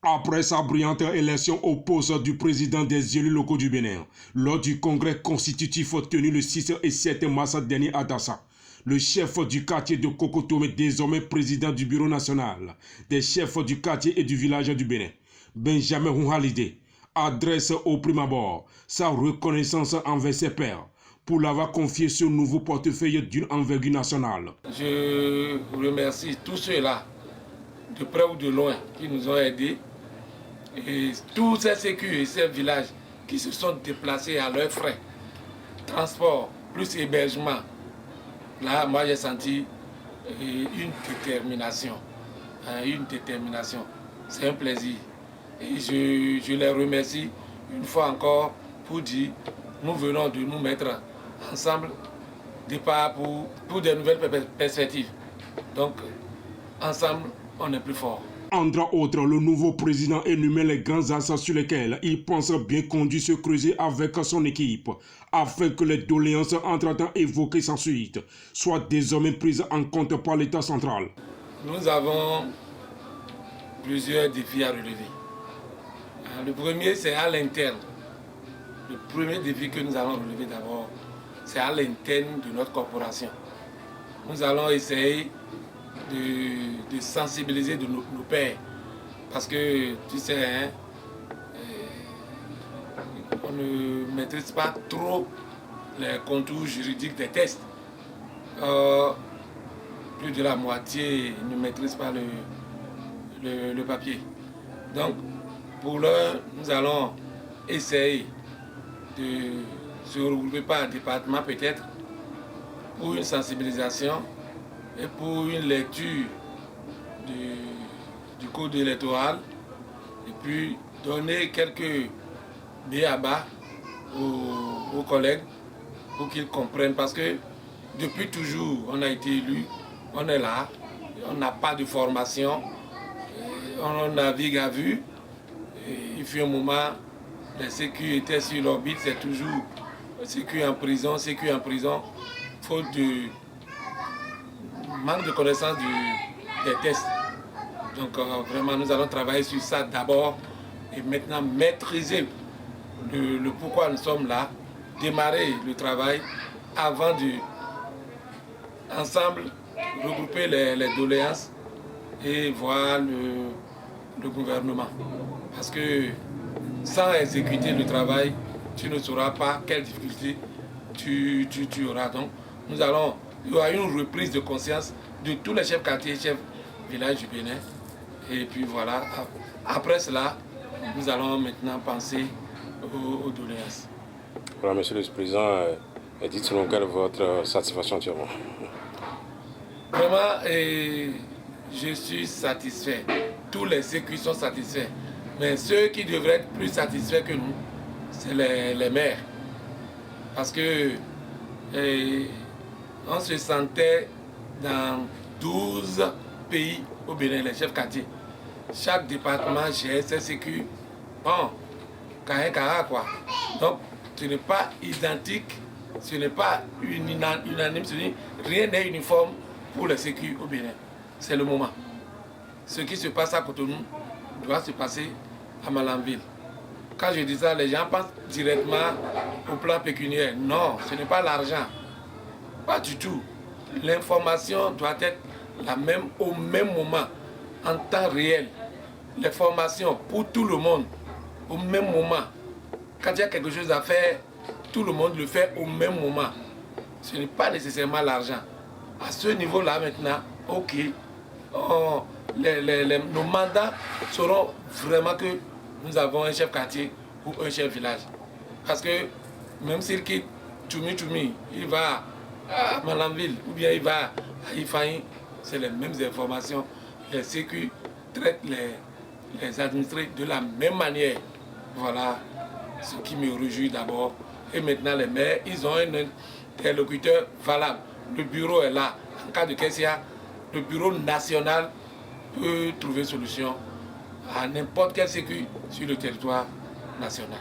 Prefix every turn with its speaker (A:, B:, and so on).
A: Après sa brillante élection au poste du président des élus locaux du Bénin, lors du congrès constitutif tenu le 6 et 7 mars dernier à Dassa, le chef du quartier de Kokotomé, désormais président du bureau national des chefs du quartier et du village du Bénin, Benjamin Houhalidé, adresse au prime abord sa reconnaissance envers ses pairs pour l'avoir confié ce nouveau portefeuille d'une envergure nationale.
B: Je remercie tous ceux-là, de près ou de loin, qui nous ont aidés, et tous ces sécurs et ces villages qui se sont déplacés à leurs frais, transport plus hébergement. Là, moi j'ai senti une détermination, c'est un plaisir. Et je les remercie une fois encore pour dire, nous venons de nous mettre ensemble départ pour de nouvelles perspectives. Donc, ensemble, on est plus fort.
A: Entre autres, le nouveau président énumère les grands axes sur lesquels il pense bien conduire ce creuset avec son équipe, afin que les doléances entre-temps évoquées sans suite soient désormais prises en compte par l'État central.
B: Nous avons plusieurs défis à relever. Le premier, c'est à l'interne. Le premier défi que nous allons relever d'abord, c'est à l'interne de notre corporation. Nous allons essayer de sensibiliser nos pairs. Parce que, tu sais, hein, on ne maîtrise pas trop les contours juridiques des tests. Plus de la moitié ne maîtrise pas le papier. Donc, pour l'heure, nous allons essayer de se regrouper par département peut-être pour une sensibilisation et pour une lecture du code électoral et puis donner quelques b.a.-ba aux collègues pour qu'ils comprennent, parce que depuis toujours on a été élu, on est là, on n'a pas de formation, on navigue à vue. Et il fut un moment, les sécu étaient sur l'orbite, c'est toujours sécu en prison, faute de manque de connaissance des tests. Donc vraiment, nous allons travailler sur ça d'abord et maintenant maîtriser le pourquoi nous sommes là, démarrer le travail avant de, ensemble, regrouper les doléances et voir le gouvernement. Parce que sans exécuter le travail, tu ne sauras pas quelles difficultés tu auras. Donc, il y aura une reprise de conscience de tous les chefs quartiers, chefs villages du Bénin. Et puis voilà, après cela, nous allons maintenant penser aux doléances.
C: Voilà, Monsieur le Président, dites-nous quelle est votre satisfaction actuellement.
B: Vraiment, je suis satisfait. Tous les sécurités sont satisfaits. Mais ceux qui devraient être plus satisfaits que nous, c'est les maires. Parce que on se sentait dans 12 pays au Bénin, les chefs quartiers. Chaque département gère ses sécurités. Bon, carré quoi. Donc, ce n'est pas identique, ce n'est pas unanime, rien n'est uniforme pour les sécurités au Bénin. C'est le moment. Ce qui se passe à Cotonou doit se passer à Malanville. Quand je dis ça, les gens pensent directement au plan pécuniaire. Non, ce n'est pas l'argent. Pas du tout. L'information doit être la même au même moment, en temps réel. Les formations pour tout le monde, au même moment. Quand il y a quelque chose à faire, tout le monde le fait au même moment. Ce n'est pas nécessairement l'argent. À ce niveau-là maintenant, ok, nos mandats seront vraiment que nous avons un chef quartier ou un chef village. Parce que même s'il quitte Tchoumi, il va à Malanville ou bien il va à Ifaï, c'est les mêmes informations. Les sécu traitent les administrés de la même manière. Voilà ce qui me réjouit d'abord. Et maintenant les maires, ils ont un interlocuteur valable. Le bureau est là. En cas de Kessia, le bureau national peut trouver solution à n'importe quelle sécurité sur le territoire national.